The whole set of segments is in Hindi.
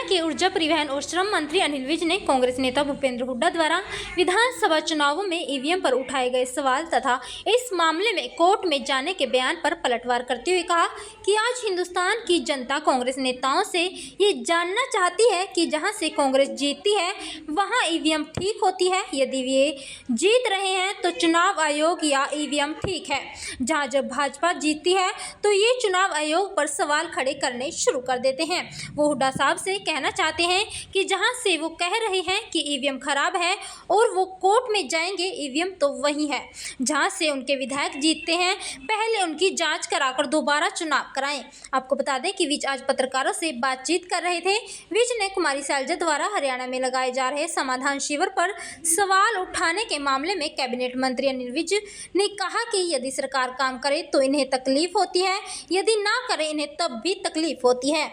कि ऊर्जा, परिवहन और श्रम मंत्री अनिल विज ने कांग्रेस नेता भूपेंद्र हुड्डा द्वारा विधानसभा चुनावों में ईवीएम पर उठाए गए सवाल तथा इस मामले में कोर्ट में जाने के बयान पर पलटवार करते हुए कहा कि आज हिंदुस्तान की जनता कांग्रेस नेताओं से ये जानना चाहती है कि जहां से कांग्रेस जीतती है वहां ईवीएम ठीक होती है। यदि वे जीत रहे हैं तो चुनाव आयोग या ईवीएम ठीक है, जहां जब भाजपा जीतती है तो ये चुनाव आयोग पर सवाल खड़े करने शुरू कर देते हैं। वो हुड्डा साहब से कहना चाहते हैं कि जहां से वो कह रहे हैं कि ईवीएम खराब है और वो कोर्ट में जाएंगे, ईवीएम तो वही है जहां से उनके विधायक जीतते हैं, पहले उनकी जांच कराकर दोबारा चुनाव कराएं। आपको बता दें कि विज आज पत्रकारों से बातचीत कर रहे थे। विज ने कुमारी सैलजा द्वारा हरियाणा में लगाए जा रहे समाधान शिविर पर सवाल उठाने के मामले में कैबिनेट मंत्री अनिल विज ने कहा कि यदि सरकार काम करे तो इन्हें तकलीफ होती है, यदि ना करे इन्हें तब भी तकलीफ होती है।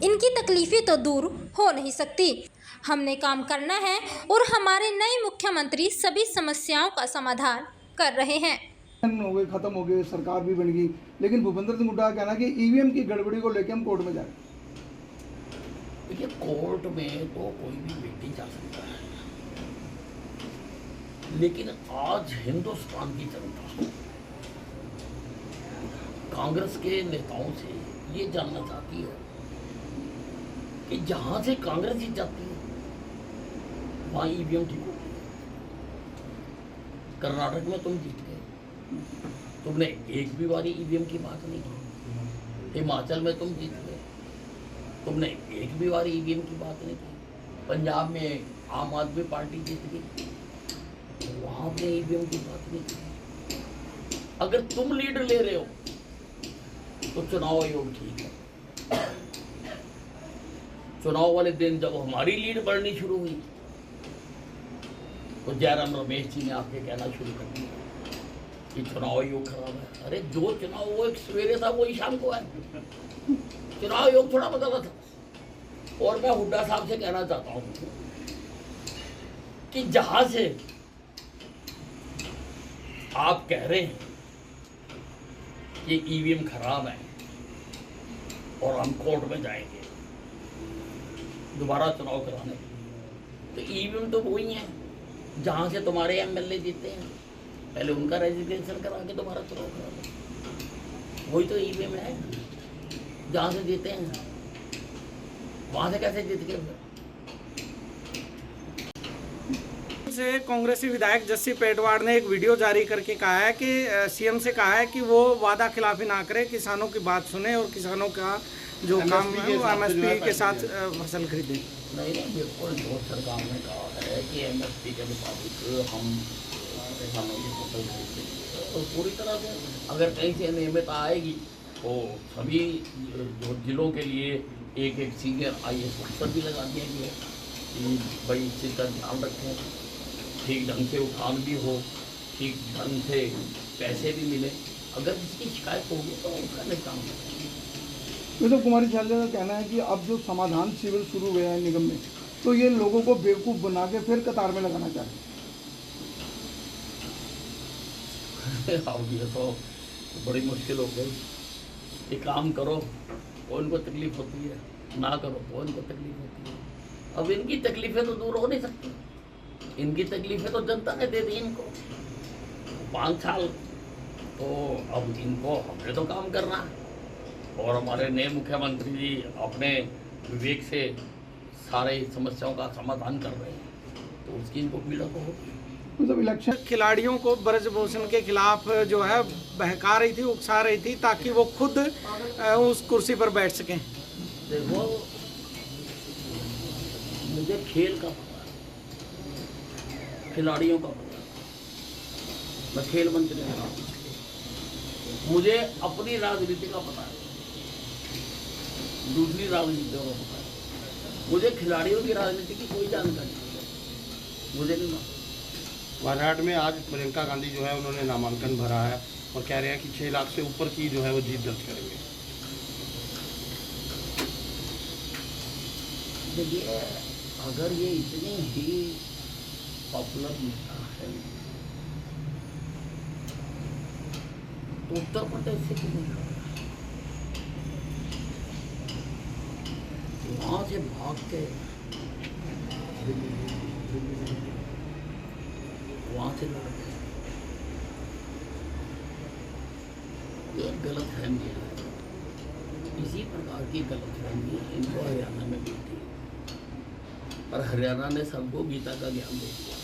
इनकी तकलीफें तो दूर हो नहीं सकती। हमने काम करना है और हमारे नए मुख्यमंत्री सभी समस्याओं का समाधान कर रहे हैं। हो गए, खत्म हो गए, सरकार भी बन गई, लेकिन भूपेंद्र सिंह हुड्डा का कहना कि ईवीएम की गड़बड़ी को लेकर हम कोर्ट में जाए। देखिए, कोर्ट में तो कोई भी व्यक्ति जा सकता है, लेकिन आज हिंदुस्तान की जनता कांग्रेस के नेताओं से ये जानना चाहती है कि जहां से कांग्रेस जीत जाती है वहां ईवीएम ठीक होती है। कर्नाटक में तुम जीत गए, तुमने एक भी बारी ईवीएम की बात नहीं की। हिमाचल में तुम जीत गए, तुमने एक भी बार ईवीएम की बात नहीं की। पंजाब में आम आदमी पार्टी जीत गई, वहां पे ईवीएम की बात नहीं की। अगर तुम लीड ले रहे हो तो चुनाव आयोग ठीक है। चुनाव वाले दिन जब हमारी लीड बढ़नी शुरू हुई तो जयराम रमेश जी ने आके कहना शुरू कर दिया कि चुनाव आयोग खराब है। अरे जो चुनाव वो एक सवेरे था वही शाम को है। चुनाव आयोग थोड़ा बदला था। और मैं हुड्डा साहब से कहना चाहता हूं कि जहां से आप कह रहे हैं कि ईवीएम खराब है और हम कोर्ट में जाएंगे दोबारा चुनाव कराने, तो ईवीएम तो वही है जहां से तुम्हारे एमएलए जीते हैं, पहले उनका रजिस्ट्रेशन करा के दोबारा चुनाव करा लो। वही तो ईवीएम है जहां से जीते हैं, वहां से कैसे जीत गए? से कांग्रेसी विधायक जस्सी पेटवाड़ ने एक वीडियो जारी करके कहा है कि सीएम से कहा है कि वो वादा खिलाफी ना करे, किसानों की बात सुने और किसानों का जो काम है वो एमएसपी के साथ फसल खरीदे। नहीं, बिल्कुल जो सरकार ने कहा है कि एमएसपी के मुताबिक हम किसानों की फसल खरीदेंगे और पूरी तरह से अगर कहीं से नियमितता आएगी तो सभी जो जिलों के लिए एक एक सीनियर IAS अफसर भी लगा दिया गया कि भाई इस चीज़ का ध्यान रखें, ठीक ढंग से उठान भी हो, ठीक ढंग से पैसे भी मिले। अगर इसकी शिकायत होगी तो उसका निपटान करेंगे। तो कुमारी सैलजा का कहना है कि अब जो समाधान शिविर शुरू हुए हैं निगम में, तो ये लोगों को बेवकूफ़ बना के फिर कतार में लगाना चाहते हैं। अब ये तो बड़ी मुश्किल हो गई कि काम करो तो इनको तकलीफ होती है, ना करो तो इनको तकलीफ होती है। अब इनकी तकलीफें तो दूर हो नहीं सकती, इनकी तकलीफें तो जनता ने दे दी इनको 5 साल, तो अब इनको हमने तो काम करना है। और हमारे नए मुख्यमंत्री जी अपने विवेक से सारे समस्याओं का समाधान कर रहे हैं, तो उसकी इनको पीड़ा तो होगी। मतलब इलेक्शन खिलाड़ियों को ब्रजभूषण के खिलाफ जो है बहका रही थी, उकसा रही थी ताकि वो खुद उस कुर्सी पर बैठ सकें। देखो, मुझे खेल का पता है, खिलाड़ियों का पता है, मैं खेल मंत्री रहा हूँ, मुझे अपनी राजनीति का पता है, दूसरी राजनीतियों का पता है, मुझे खिलाड़ियों की राजनीति की कोई जानकारी नहीं, मुझे नहीं मालूम। वारहाट में आज प्रियंका गांधी जो है उन्होंने नामांकन भरा है और कह रहे हैं कि 6 लाख से ऊपर की जो है वो जीत दर्ज करेंगे। देखिए, अगर ये इतनी ही पॉपुलर नेता है तो उत्तर प्रदेश से क्यों नहीं लड़ रहा? वहाँ से भाग के वहाँ से लड़ गए। ये गलत फहमी है। इसी प्रकार की गलत फहमी इनको हरियाणा में भी थी, पर हरियाणा ने सबको गीता का ज्ञान दे दिया।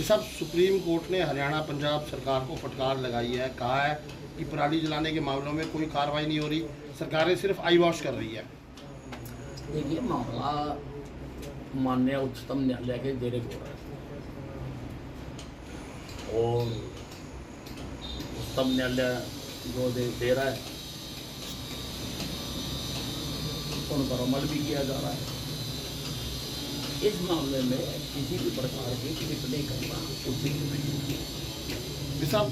सब सुप्रीम कोर्ट ने हरियाणा पंजाब सरकार को फटकार लगाई है, कहा है कि पराली जलाने के मामलों में कोई कार्रवाई नहीं हो रही, सरकारें सिर्फ आई वॉश कर रही है। देखिए, मामला माननीय उच्चतम न्यायालय के जेरे हो रहा है और उच्चतम न्यायालय जो दे रहा है उन पर अमल भी किया जा रहा है। इस मामले में किसी भी प्रकार की टिप्पणी करना उचित नहीं है। सब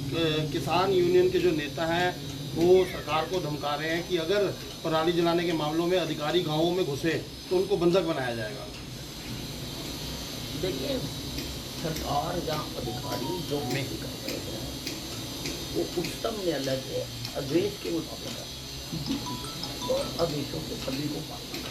किसान यूनियन के जो नेता हैं वो सरकार को धमका रहे हैं कि अगर पराली जलाने के मामलों में अधिकारी गांवों में घुसे तो उनको बंधक बनाया जाएगा। देखिए, सरकार या अधिकारी जो में ही कर रहे हैं वो उच्चतम न्यायालय के आदेश के मुताबिक है और आदेशों के सभी को पालना